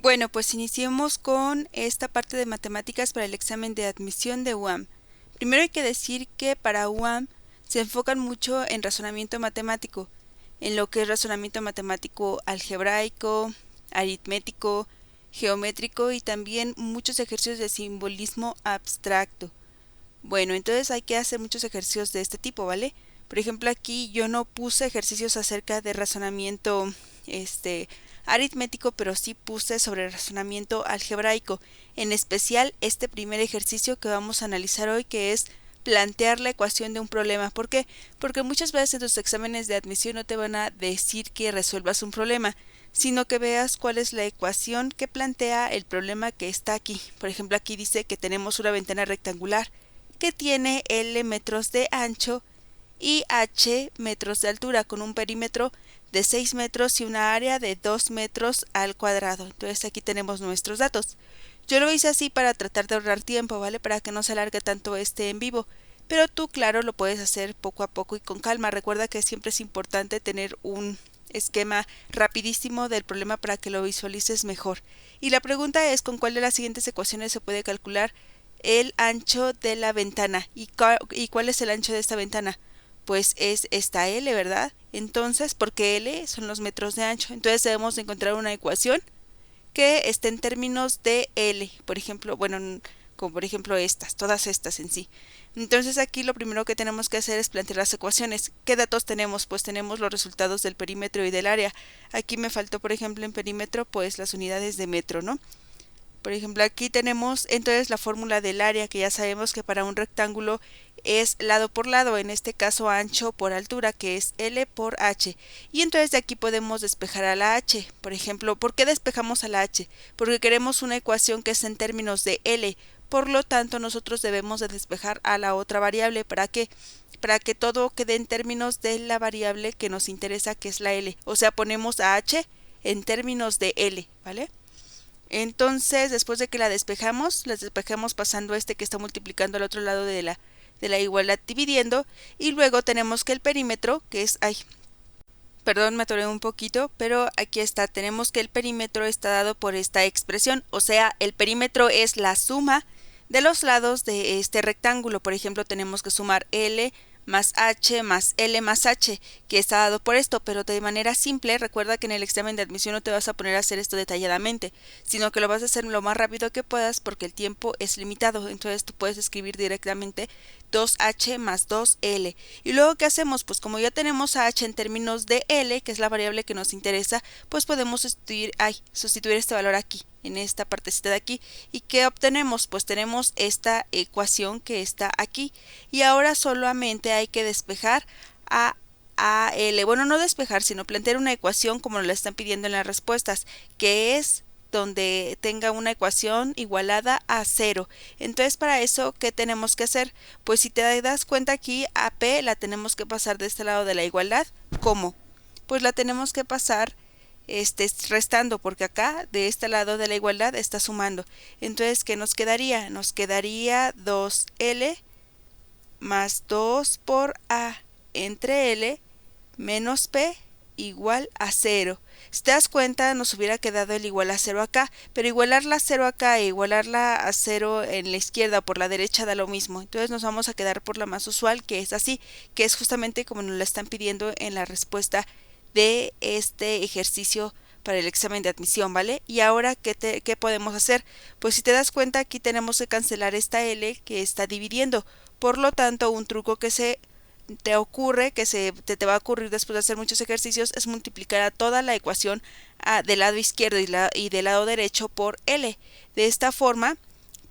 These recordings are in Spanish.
Bueno, pues iniciemos con esta parte de matemáticas para el examen de admisión de UAM. Primero hay que decir que para UAM se enfocan mucho en razonamiento matemático, en lo que es razonamiento matemático algebraico, aritmético, geométrico y también muchos ejercicios de simbolismo abstracto. Bueno, entonces hay que hacer muchos ejercicios de este tipo, ¿vale? Por ejemplo, aquí yo no puse ejercicios acerca de razonamiento, aritmético, pero sí puse sobre razonamiento algebraico. En especial, este primer ejercicio que vamos a analizar hoy, que es plantear la ecuación de un problema. ¿Por qué? Porque muchas veces en tus exámenes de admisión no te van a decir que resuelvas un problema, sino que veas cuál es la ecuación que plantea el problema que está aquí. Por ejemplo, aquí dice que tenemos una ventana rectangular que tiene L metros de ancho y H metros de altura, con un perímetro de 6 metros y una área de 2 metros al cuadrado. Entonces aquí tenemos nuestros datos. Yo lo hice así para tratar de ahorrar tiempo, ¿vale? Para que no se alargue tanto este en vivo. Pero tú, claro, lo puedes hacer poco a poco y con calma. Recuerda que siempre es importante tener un esquema rapidísimo del problema para que lo visualices mejor. Y la pregunta es, ¿con cuál de las siguientes ecuaciones se puede calcular el ancho de la ventana? ¿Y cuál es el ancho de esta ventana? Pues es esta L, ¿verdad? Entonces, porque L son los metros de ancho, entonces debemos de encontrar una ecuación que esté en términos de L, por ejemplo, bueno, como por ejemplo estas, todas estas en sí. Entonces aquí lo primero que tenemos que hacer es plantear las ecuaciones. ¿Qué datos tenemos? Pues tenemos los resultados del perímetro y del área. Aquí me faltó, por ejemplo, en perímetro, pues las unidades de metro, ¿no? Por ejemplo, aquí tenemos entonces la fórmula del área, que ya sabemos que para un rectángulo es lado por lado, en este caso ancho por altura, que es L por H. Y entonces de aquí podemos despejar a la H. Por ejemplo, ¿por qué despejamos a la H? Porque queremos una ecuación que es en términos de L. Por lo tanto, nosotros debemos de despejar a la otra variable. ¿Para qué? Para que todo quede en términos de la variable que nos interesa, que es la L. O sea, ponemos a H en términos de L, ¿vale? Entonces, después de que la despejamos pasando este que está multiplicando al otro lado de la igualdad dividiendo, y luego tenemos que el perímetro, que es, perdón, me atoré un poquito, pero aquí está, tenemos que el perímetro está dado por esta expresión, o sea, el perímetro es la suma de los lados de este rectángulo. Por ejemplo, tenemos que sumar L más H más L más H, que está dado por esto, pero de manera simple. Recuerda que en el examen de admisión no te vas a poner a hacer esto detalladamente, sino que lo vas a hacer lo más rápido que puedas porque el tiempo es limitado. Entonces tú puedes escribir directamente 2H más 2L. Y luego, ¿qué hacemos? Pues como ya tenemos a H en términos de L, que es la variable que nos interesa, pues podemos sustituir este valor aquí, en esta partecita de aquí. ¿Y qué obtenemos? Pues tenemos esta ecuación que está aquí. Y ahora solamente hay que despejar a L. Bueno, no despejar, sino plantear una ecuación como lo están pidiendo en las respuestas, que es donde tenga una ecuación igualada a 0. Entonces, para eso, ¿qué tenemos que hacer? Pues si te das cuenta aquí, a P la tenemos que pasar de este lado de la igualdad. ¿Cómo? Pues la tenemos que pasar restando, porque acá de este lado de la igualdad está sumando. Entonces, ¿qué nos quedaría? Nos quedaría 2L más 2 por A entre L menos P igual a 0. Si te das cuenta, nos hubiera quedado el igual a 0 acá, pero igualarla a 0 acá e igualarla a 0 en la izquierda o por la derecha da lo mismo. Entonces nos vamos a quedar por la más usual, que es así, que es justamente como nos la están pidiendo en la respuesta de este ejercicio para el examen de admisión, ¿vale? Y ahora, ¿qué podemos hacer? Pues si te das cuenta, aquí tenemos que cancelar esta L que está dividiendo. Por lo tanto, un truco que se te ocurre, que te va a ocurrir después de hacer muchos ejercicios, es multiplicar a toda la ecuación del lado izquierdo y del lado derecho por L. De esta forma,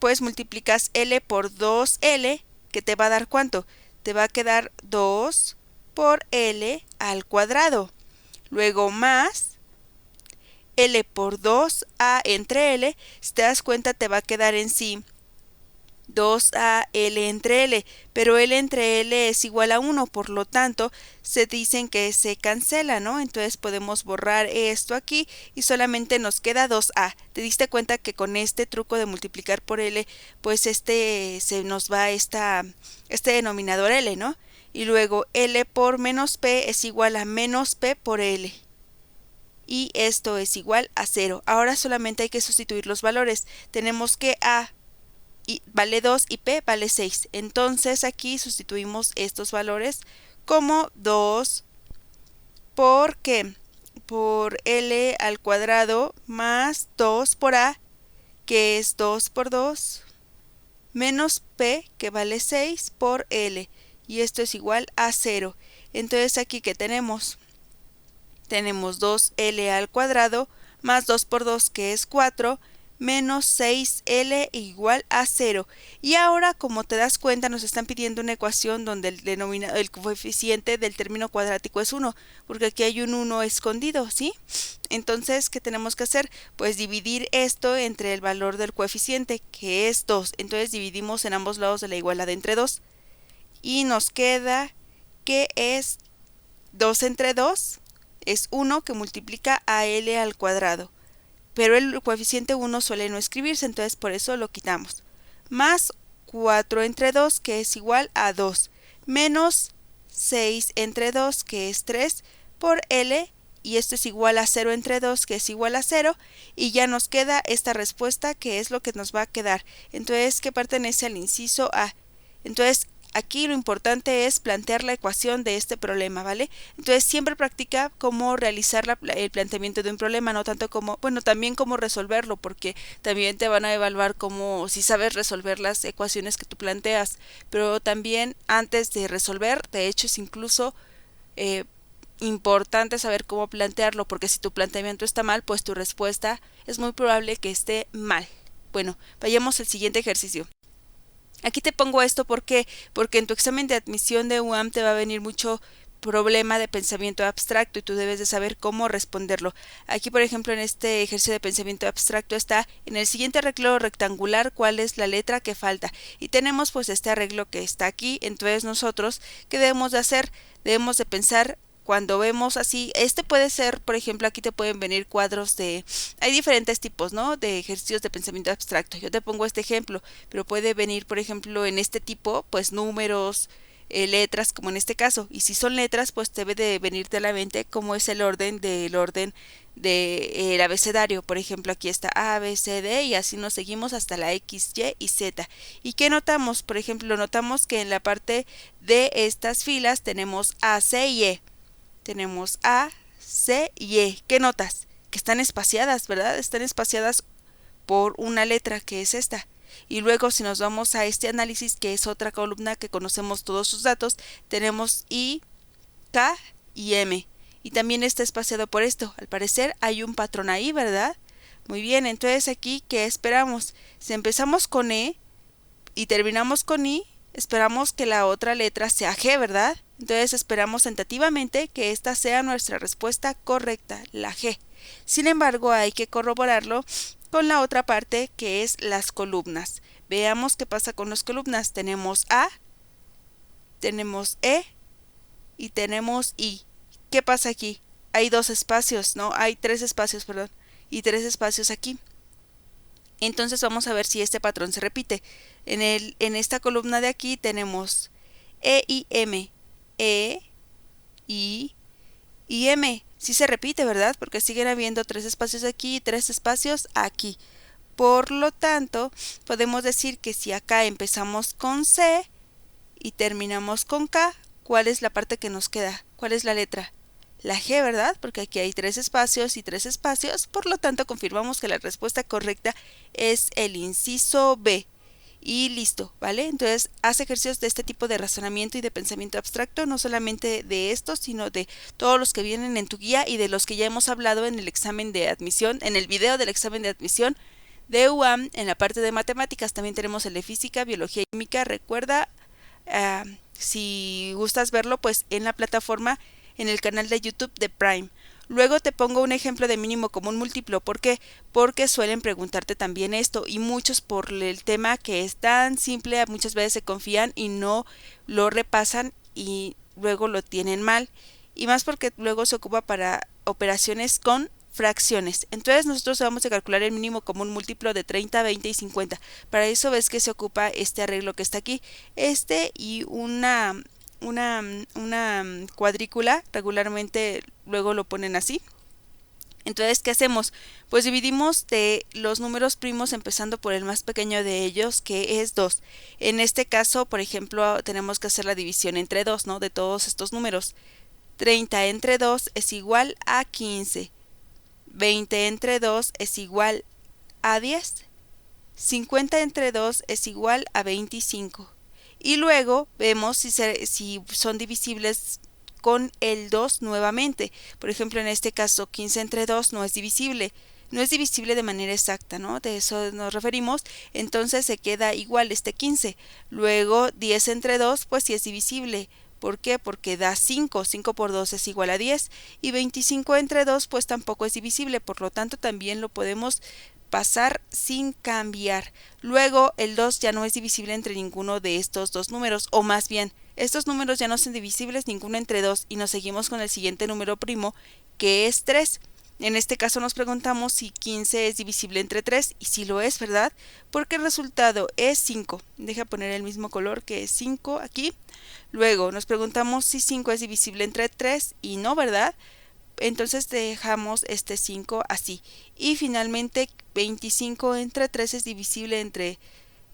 pues multiplicas L por 2L, que te va a dar ¿cuánto? Te va a quedar 2 por L al cuadrado. Luego más L por 2A entre L, si te das cuenta te va a quedar en sí 2A L entre L, pero L entre L es igual a 1, por lo tanto se dicen que se cancela, ¿no? Entonces podemos borrar esto aquí y solamente nos queda 2A. ¿Te diste cuenta que con este truco de multiplicar por L, pues se nos va este denominador L, ¿no? Y luego L por menos P es igual a menos P por L. y esto es igual a 0. Ahora solamente hay que sustituir los valores. Tenemos que A vale 2 y P vale 6. Entonces aquí sustituimos estos valores como 2 por ¿qué? Por L al cuadrado más 2 por A, que es 2 por 2, menos P, que vale 6 por L, y esto es igual a 0. Entonces aquí ¿qué tenemos? Tenemos 2L al cuadrado más 2 por 2, que es 4, menos 6L igual a 0. Y ahora, como te das cuenta, nos están pidiendo una ecuación donde el coeficiente del término cuadrático es 1, porque aquí hay un 1 escondido, ¿sí? Entonces, ¿qué tenemos que hacer? Pues dividir esto entre el valor del coeficiente, que es 2. Entonces dividimos en ambos lados de la igualdad entre 2. Y nos queda que es 2 entre 2, es 1 que multiplica a L al cuadrado. Pero el coeficiente 1 suele no escribirse, entonces por eso lo quitamos. Más 4 entre 2, que es igual a 2, menos 6 entre 2, que es 3, por L, y esto es igual a 0 entre 2, que es igual a 0, y ya nos queda esta respuesta, que es lo que nos va a quedar. Entonces, que pertenece al inciso A. Entonces, aquí lo importante es plantear la ecuación de este problema, ¿vale? Entonces siempre practica cómo realizar el planteamiento de un problema, no tanto como, bueno, también cómo resolverlo, porque también te van a evaluar como si sabes resolver las ecuaciones que tú planteas, pero también antes de resolver, de hecho es incluso importante saber cómo plantearlo, porque si tu planteamiento está mal, pues tu respuesta es muy probable que esté mal. Bueno, vayamos al siguiente ejercicio. Aquí te pongo esto porque en tu examen de admisión de UAM te va a venir mucho problema de pensamiento abstracto y tú debes de saber cómo responderlo. Aquí, por ejemplo, en este ejercicio de pensamiento abstracto está en el siguiente arreglo rectangular cuál es la letra que falta. Y tenemos pues este arreglo que está aquí. Entonces nosotros, ¿qué debemos de hacer? Debemos de pensar cuando vemos así, puede ser, por ejemplo, aquí te pueden venir cuadros hay diferentes tipos, ¿no? De ejercicios de pensamiento abstracto. Yo te pongo este ejemplo, pero puede venir, por ejemplo, en este tipo, pues números, letras, como en este caso. Y si son letras, pues debe de venirte a la mente cómo es el orden del abecedario. Por ejemplo, aquí está A, B, C, D, y así nos seguimos hasta la X, Y y Z. ¿Y qué notamos? Por ejemplo, notamos que en la parte de estas filas tenemos A, C y E. Tenemos A, C y E. ¿Qué notas? Que están espaciadas, ¿verdad? Están espaciadas por una letra, que es esta. Y luego, si nos vamos a este análisis, que es otra columna que conocemos todos sus datos, tenemos I, K y M. Y también está espaciado por esto. Al parecer hay un patrón ahí, ¿verdad? Muy bien, entonces aquí, ¿qué esperamos? Si empezamos con E y terminamos con I, esperamos que la otra letra sea G, ¿verdad? Entonces esperamos tentativamente que esta sea nuestra respuesta correcta, la G. Sin embargo, hay que corroborarlo con la otra parte, que es las columnas. Veamos qué pasa con las columnas. Tenemos A, tenemos E y tenemos I. ¿Qué pasa aquí? Hay dos espacios, ¿no? Hay tres espacios, perdón, y tres espacios aquí. Entonces vamos a ver si este patrón se repite. En esta columna de aquí tenemos E y M. E, I y M. Sí se repite, ¿verdad? Porque siguen habiendo tres espacios aquí y tres espacios aquí. Por lo tanto, podemos decir que si acá empezamos con C y terminamos con K, ¿cuál es la parte que nos queda? ¿Cuál es la letra? La G, ¿verdad? Porque aquí hay tres espacios y tres espacios. Por lo tanto, confirmamos que la respuesta correcta es el inciso B. Y listo, ¿vale? Entonces, haz ejercicios de este tipo de razonamiento y de pensamiento abstracto, no solamente de estos, sino de todos los que vienen en tu guía y de los que ya hemos hablado en el examen de admisión, en el video del examen de admisión de UAM. En la parte de matemáticas también tenemos el de física, biología y química. Recuerda, si gustas verlo, pues en la plataforma, en el canal de YouTube de Prime. Luego te pongo un ejemplo de mínimo común múltiplo. ¿Por qué? Porque suelen preguntarte también esto, y muchos, por el tema que es tan simple, muchas veces se confían y no lo repasan y luego lo tienen mal, y más porque luego se ocupa para operaciones con fracciones. Entonces nosotros vamos a calcular el mínimo común múltiplo de 30, 20 y 50. Para eso ves que se ocupa este arreglo que está aquí, y una cuadrícula. Regularmente luego lo ponen así. Entonces, ¿qué hacemos? Pues dividimos de los números primos empezando por el más pequeño de ellos, que es 2. En este caso, por ejemplo, tenemos que hacer la división entre 2, ¿no? De todos estos números. 30 entre 2 es igual a 15. 20 entre 2 es igual a 10. 50 entre 2 es igual a 25. Y luego vemos si son divisibles con el 2 nuevamente. Por ejemplo, en este caso 15 entre 2 no es divisible. No es divisible de manera exacta, ¿no? De eso nos referimos. Entonces se queda igual este 15. Luego 10 entre 2 pues sí es divisible. ¿Por qué? Porque da 5. 5 por 2 es igual a 10. Y 25 entre 2 pues tampoco es divisible. Por lo tanto también lo podemos pasar sin cambiar. Luego el 2 ya no es divisible entre ninguno de estos dos números, o más bien, estos números ya no son divisibles ninguno entre 2 y nos seguimos con el siguiente número primo, que es 3. En este caso nos preguntamos si 15 es divisible entre 3 y si lo es, ¿verdad? Porque el resultado es 5. Deja poner el mismo color que es 5 aquí. Luego nos preguntamos si 5 es divisible entre 3 y no, ¿verdad? Entonces dejamos este 5 así. Y finalmente 25 entre 3 es divisible entre...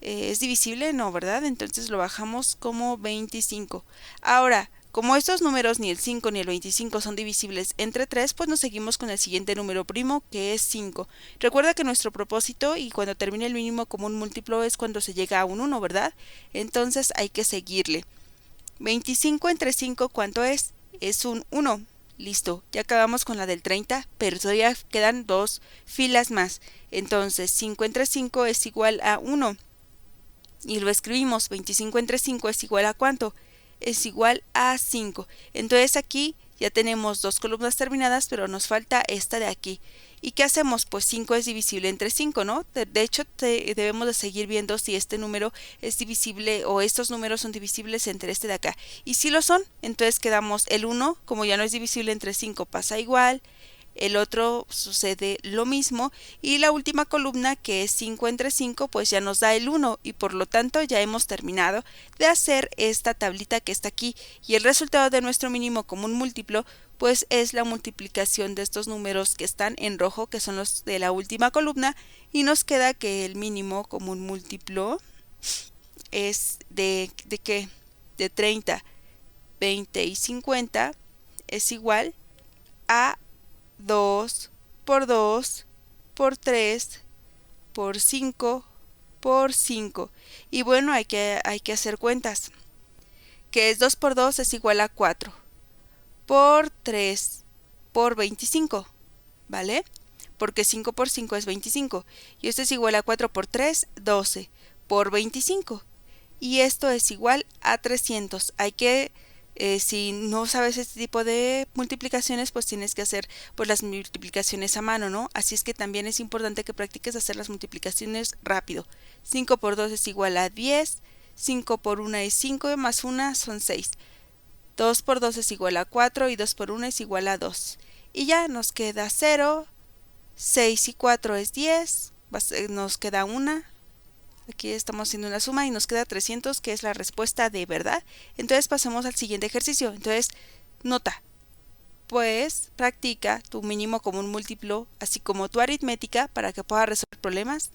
¿es divisible? No, ¿verdad? Entonces lo bajamos como 25. Ahora, como estos números ni el 5 ni el 25 son divisibles entre 3, pues nos seguimos con el siguiente número primo, que es 5. Recuerda que nuestro propósito y cuando termine el mínimo común múltiplo es cuando se llega a un 1, ¿verdad? Entonces hay que seguirle. 25 entre 5, ¿cuánto es? Es un 1. Listo, ya acabamos con la del 30, pero todavía quedan dos filas más. Entonces, 5 entre 5 es igual a 1. Y lo escribimos, 25 entre 5 es igual a ¿cuánto? Es igual a 5. Entonces aquí ya tenemos dos columnas terminadas, pero nos falta esta de aquí. ¿Y qué hacemos? Pues 5 es divisible entre 5, ¿no? De hecho, debemos de seguir viendo si este número es divisible o estos números son divisibles entre este de acá. Y si lo son, entonces quedamos el 1, como ya no es divisible entre 5, pasa igual. El otro sucede lo mismo y la última columna, que es 5 entre 5, pues ya nos da el 1 y por lo tanto ya hemos terminado de hacer esta tablita que está aquí, y el resultado de nuestro mínimo común múltiplo pues es la multiplicación de estos números que están en rojo, que son los de la última columna, y nos queda que el mínimo común múltiplo es ¿de qué? De 30, 20 y 50 es igual a 2 por 2 por 3 por 5 por 5. Y bueno, hay que hacer cuentas. Que es 2 por 2 es igual a 4 por 3 por 25, ¿vale? Porque 5 por 5 es 25. Y esto es igual a 4 por 3, 12 por 25. Y esto es igual a 300. Hay que si no sabes este tipo de multiplicaciones, pues tienes que hacer pues las multiplicaciones a mano, ¿no? Así es que también es importante que practiques hacer las multiplicaciones rápido. 5 por 2 es igual a 10, 5 por 1 es 5, más 1 son 6. 2 por 2 es igual a 4 y 2 por 1 es igual a 2. Y ya nos queda 0, 6 y 4 es 10, nos queda 1. Aquí estamos haciendo una suma y nos queda 300, que es la respuesta de verdad. Entonces pasamos al siguiente ejercicio. Entonces, nota, pues practica tu mínimo común múltiplo, así como tu aritmética, para que puedas resolver problemas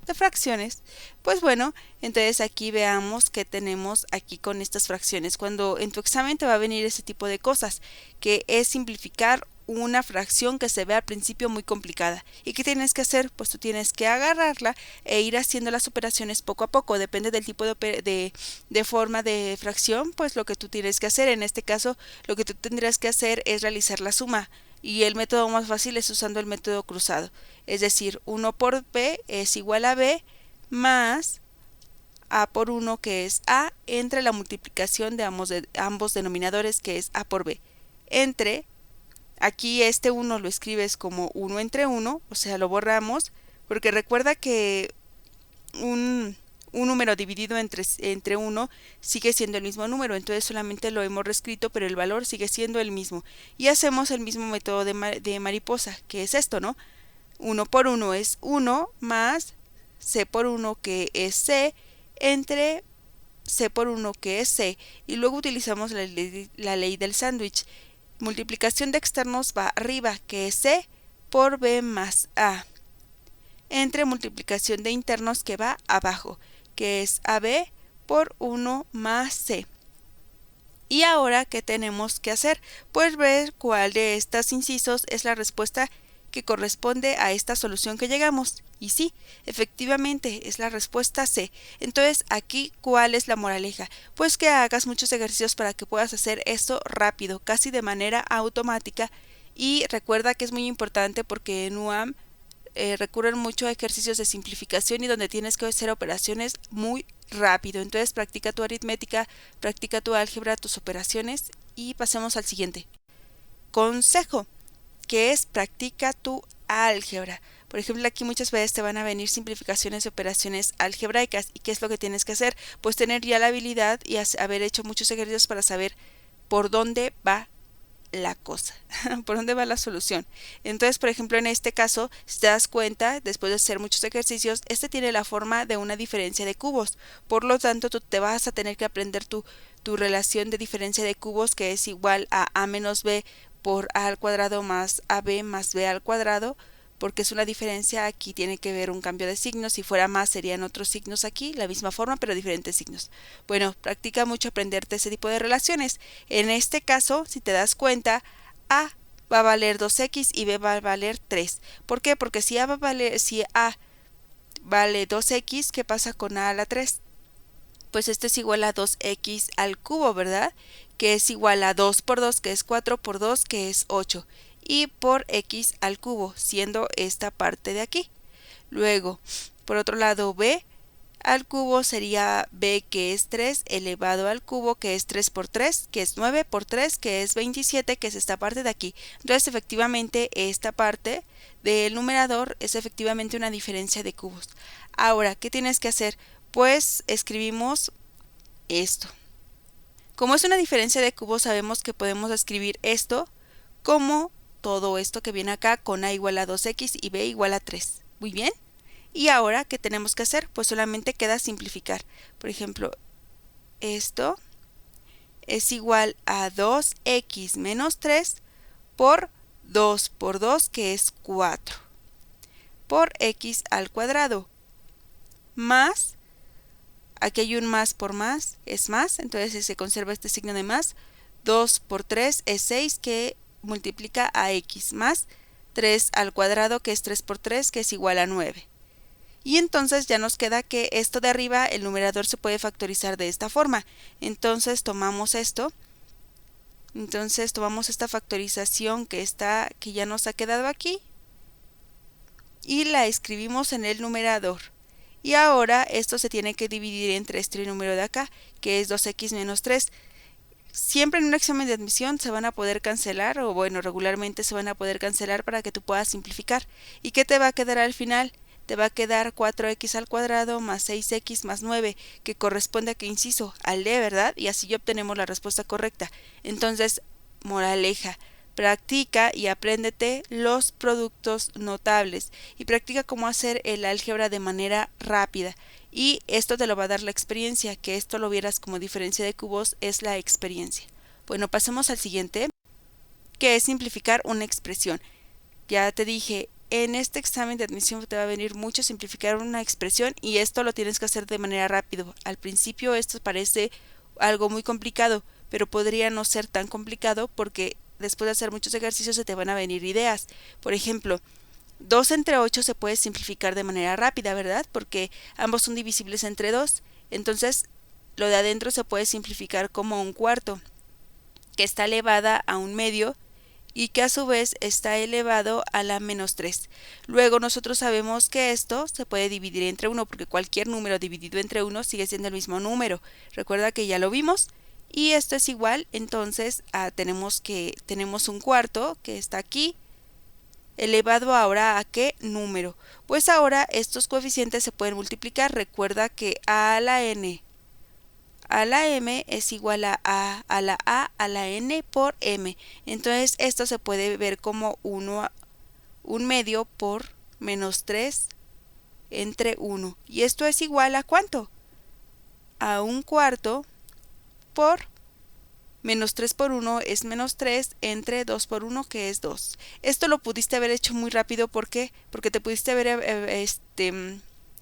de fracciones. Pues bueno, entonces aquí veamos qué tenemos aquí con estas fracciones. Cuando en tu examen te va a venir ese tipo de cosas, que es simplificar una fracción que se ve al principio muy complicada. ¿Y qué tienes que hacer? Pues tú tienes que agarrarla e ir haciendo las operaciones poco a poco. Depende del tipo de forma de fracción, pues lo que tú tienes que hacer. En este caso, lo que tú tendrías que hacer es realizar la suma. Y el método más fácil es usando el método cruzado. Es decir, 1 por b es igual a b más a por 1, que es a, entre la multiplicación de ambos denominadores, que es a por b. Entre, aquí este 1 lo escribes como 1 entre 1, o sea, lo borramos, porque recuerda que un número dividido entre 1 sigue siendo el mismo número, entonces solamente lo hemos reescrito, pero el valor sigue siendo el mismo. Y hacemos el mismo método de mariposa, que es esto, ¿no? 1 por 1 es 1 más c por 1, que es c, entre c por 1, que es c, y luego utilizamos la ley del sándwich. Multiplicación de externos va arriba, que es c, por b más a, entre multiplicación de internos que va abajo, que es ab por 1 más c. Y ahora, ¿qué tenemos que hacer? Pues ver cuál de estos incisos es la respuesta que corresponde a esta solución que llegamos. Y sí, efectivamente es la respuesta C. Entonces, aquí, ¿cuál es la moraleja? Pues que hagas muchos ejercicios para que puedas hacer esto rápido, casi de manera automática. Y recuerda que es muy importante porque en UAM recurren mucho a ejercicios de simplificación y donde tienes que hacer operaciones muy rápido. Entonces practica tu aritmética, practica tu álgebra, tus operaciones y pasemos al siguiente consejo, que es practica tu álgebra. Por ejemplo, aquí muchas veces te van a venir simplificaciones de operaciones algebraicas. ¿Y qué es lo que tienes que hacer? Pues tener ya la habilidad y haber hecho muchos ejercicios para saber por dónde va la cosa, por dónde va la solución. Entonces, por ejemplo, en este caso, si te das cuenta, después de hacer muchos ejercicios, este tiene la forma de una diferencia de cubos. Por lo tanto, tú te vas a tener que aprender tu relación de diferencia de cubos, que es igual a menos b por a al cuadrado más ab más b al cuadrado, porque es una diferencia. Aquí tiene que ver un cambio de signos. Si fuera más, serían otros signos aquí, la misma forma, pero diferentes signos. Bueno, practica mucho aprenderte ese tipo de relaciones. En este caso, si te das cuenta, a va a valer 2x y b va a valer 3. ¿Por qué? Porque si a vale 2x, ¿qué pasa con a a la 3? Pues esto es igual a 2x al cubo, ¿verdad? Que es igual a 2 por 2, que es 4 por 2, que es 8. Y por x al cubo, siendo esta parte de aquí. Luego, por otro lado, b al cubo sería b, que es 3, elevado al cubo, que es 3 por 3, que es 9 por 3, que es 27, que es esta parte de aquí. Entonces, efectivamente, esta parte del numerador es efectivamente una diferencia de cubos. Ahora, ¿qué tienes que hacer? Pues escribimos esto. Como es una diferencia de cubos, sabemos que podemos escribir esto como todo esto que viene acá con a igual a 2x y b igual a 3. Muy bien. Y ahora, ¿qué tenemos que hacer? Pues solamente queda simplificar. Por ejemplo, esto es igual a 2x menos 3 por 2 por 2, que es 4, por x al cuadrado, más, aquí hay un más por más, es más, entonces se conserva este signo de más, 2 por 3 es 6, que multiplica a x, más 3 al cuadrado, que es 3 por 3, que es igual a 9. Y entonces ya nos queda que esto de arriba, el numerador se puede factorizar de esta forma. Entonces tomamos esto. Entonces tomamos esta factorización que ya nos ha quedado aquí y la escribimos en el numerador. Y ahora esto se tiene que dividir entre este número de acá, que es 2x menos 3. Siempre en un examen de admisión se van a poder cancelar, o bueno, regularmente se van a poder cancelar para que tú puedas simplificar. ¿Y qué te va a quedar al final? Te va a quedar 4x al cuadrado más 6x más 9, que corresponde a qué inciso, al D, ¿verdad? Y así ya obtenemos la respuesta correcta. Entonces, moraleja, practica y apréndete los productos notables y practica cómo hacer el álgebra de manera rápida. Y esto te lo va a dar la experiencia, que esto lo vieras como diferencia de cubos es la experiencia. Bueno, pasemos al siguiente, que es simplificar una expresión. Ya te dije, en este examen de admisión te va a venir mucho simplificar una expresión y esto lo tienes que hacer de manera rápido. Al principio esto parece algo muy complicado, pero podría no ser tan complicado porque después de hacer muchos ejercicios se te van a venir ideas. Por ejemplo, 2 entre 8 se puede simplificar de manera rápida, ¿verdad? Porque ambos son divisibles entre 2. Entonces, lo de adentro se puede simplificar como un cuarto, que está elevada a un medio, y que a su vez está elevado a la menos 3. Luego nosotros sabemos que esto se puede dividir entre 1 porque cualquier número dividido entre 1 sigue siendo el mismo número. Recuerda que ya lo vimos. Y esto es igual, entonces tenemos un cuarto que está aquí, elevado ahora a ¿qué número? Pues ahora estos coeficientes se pueden multiplicar. Recuerda que a la n a la m es igual a la a la n por m. Entonces esto se puede ver como 1 un medio por menos 3 entre 1. Y esto es igual a ¿cuánto? A un cuarto por menos 3 por 1 es menos 3 entre 2 por 1 que es 2. Esto lo pudiste haber hecho muy rápido, ¿por qué? Porque te pudiste haber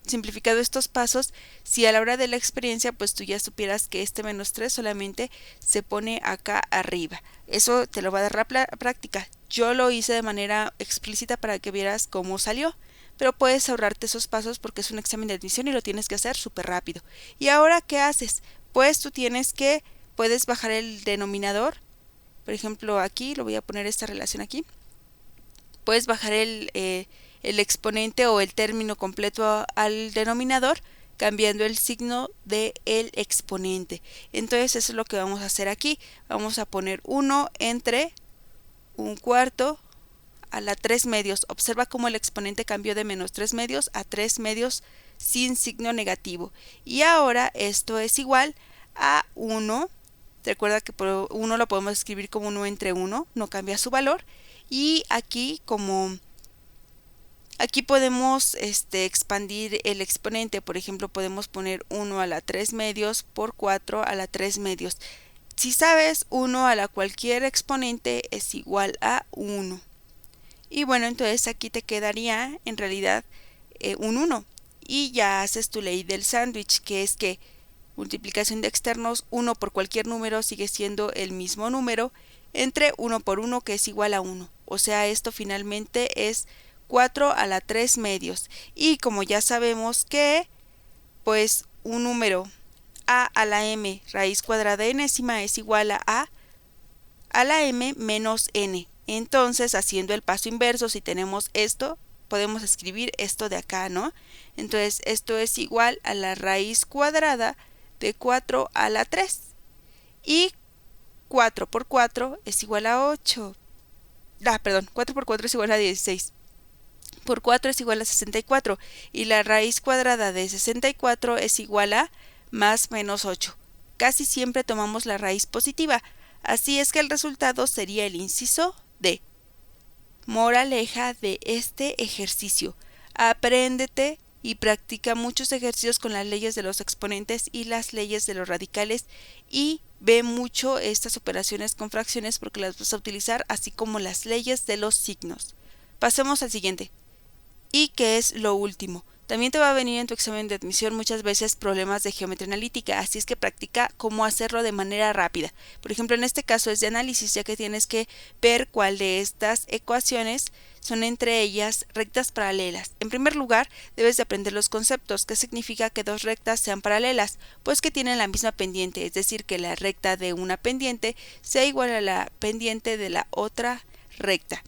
simplificado estos pasos si a la hora de la experiencia pues tú ya supieras que este menos 3 solamente se pone acá arriba. Eso te lo va a dar la práctica. Yo lo hice de manera explícita para que vieras cómo salió, pero puedes ahorrarte esos pasos porque es un examen de admisión y lo tienes que hacer súper rápido. ¿Y ahora qué haces? Pues tú puedes bajar el denominador. Por ejemplo, aquí lo voy a poner esta relación aquí. Puedes bajar el exponente o el término completo al denominador cambiando el signo del exponente. Entonces eso es lo que vamos a hacer aquí. Vamos a poner 1 entre 1/4 a la 3 medios. Observa cómo el exponente cambió de menos 3 medios a 3 medios sin signo negativo. Y ahora esto es igual a 1. Recuerda que por 1 lo podemos escribir como 1 entre 1, no cambia su valor. Y aquí aquí podemos expandir el exponente. Por ejemplo, podemos poner 1 a la 3 medios por 4 a la 3 medios. Si sabes, 1 a la cualquier exponente es igual a 1. Y bueno, entonces aquí te quedaría en realidad un 1. Y ya haces tu ley del sándwich, que es que multiplicación de externos, 1 por cualquier número sigue siendo el mismo número, entre 1 por 1 que es igual a 1. O sea, esto finalmente es 4 a la 3 medios. Y como ya sabemos que, pues, un número a la m raíz cuadrada enésima es igual a la m menos n. Entonces, haciendo el paso inverso, si tenemos esto, podemos escribir esto de acá, ¿no? Entonces, esto es igual a la raíz cuadrada de 4 a la 3. Y 4 por 4 es igual a 8. Perdón, 4 por 4 es igual a 16. Por 4 es igual a 64. Y la raíz cuadrada de 64 es igual a más menos 8. Casi siempre tomamos la raíz positiva. Así es que el resultado sería el inciso D. Moraleja de este ejercicio: apréndete y practica muchos ejercicios con las leyes de los exponentes y las leyes de los radicales, y ve mucho estas operaciones con fracciones porque las vas a utilizar, así como las leyes de los signos. Pasemos al siguiente. ¿Y qué es lo último? También te va a venir en tu examen de admisión muchas veces problemas de geometría analítica, así es que practica cómo hacerlo de manera rápida. Por ejemplo, en este caso es de análisis, ya que tienes que ver cuál de estas ecuaciones son entre ellas rectas paralelas. En primer lugar, debes de aprender los conceptos. ¿Qué significa que dos rectas sean paralelas? Pues que tienen la misma pendiente, es decir, que la recta de una pendiente sea igual a la pendiente de la otra recta.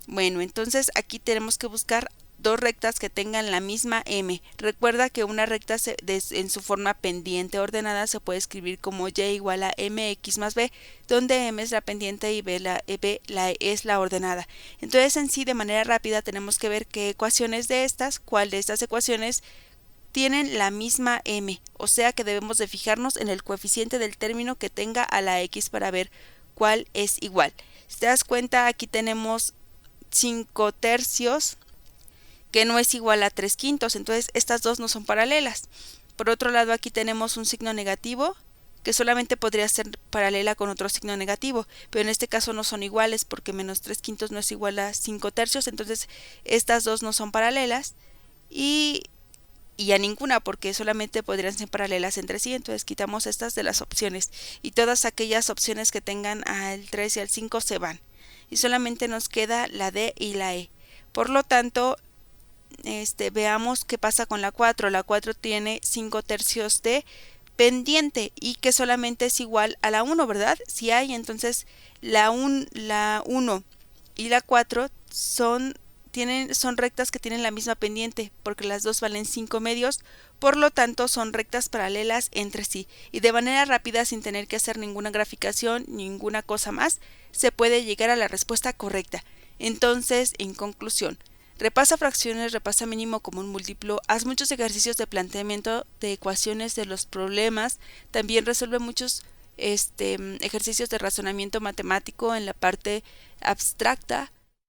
Bueno, entonces aquí tenemos que buscar dos rectas que tengan la misma m. Recuerda que una recta en su forma pendiente ordenada se puede escribir como y igual a mx más b, donde m es la pendiente y b es la ordenada. Entonces, en sí, de manera rápida tenemos que ver cuál de estas ecuaciones tienen la misma m, o sea que debemos de fijarnos en el coeficiente del término que tenga a la x para ver cuál es igual. Si te das cuenta, aquí tenemos 5 tercios que no es igual a 3 quintos, entonces estas dos no son paralelas. Por otro lado, aquí tenemos un signo negativo que solamente podría ser paralela con otro signo negativo, pero en este caso no son iguales porque menos 3 quintos no es igual a 5 tercios, entonces estas dos no son paralelas y a ninguna, porque solamente podrían ser paralelas entre sí. Entonces quitamos estas de las opciones y todas aquellas opciones que tengan al 3 y al 5 se van y solamente nos queda la D y la E. Por lo tanto, veamos qué pasa con la 4. La 4 tiene 5 tercios de pendiente y que solamente es igual a la 1, ¿verdad? Si hay, entonces la 1 y la 4 son rectas que tienen la misma pendiente, porque las dos valen 5 medios, por lo tanto son rectas paralelas entre sí, y de manera rápida, sin tener que hacer ninguna graficación, ninguna cosa más, se puede llegar a la respuesta correcta. Entonces, en conclusión, repasa fracciones, repasa mínimo común múltiplo, haz muchos ejercicios de planteamiento de ecuaciones de los problemas, también resuelve muchos ejercicios de razonamiento matemático en la parte abstracta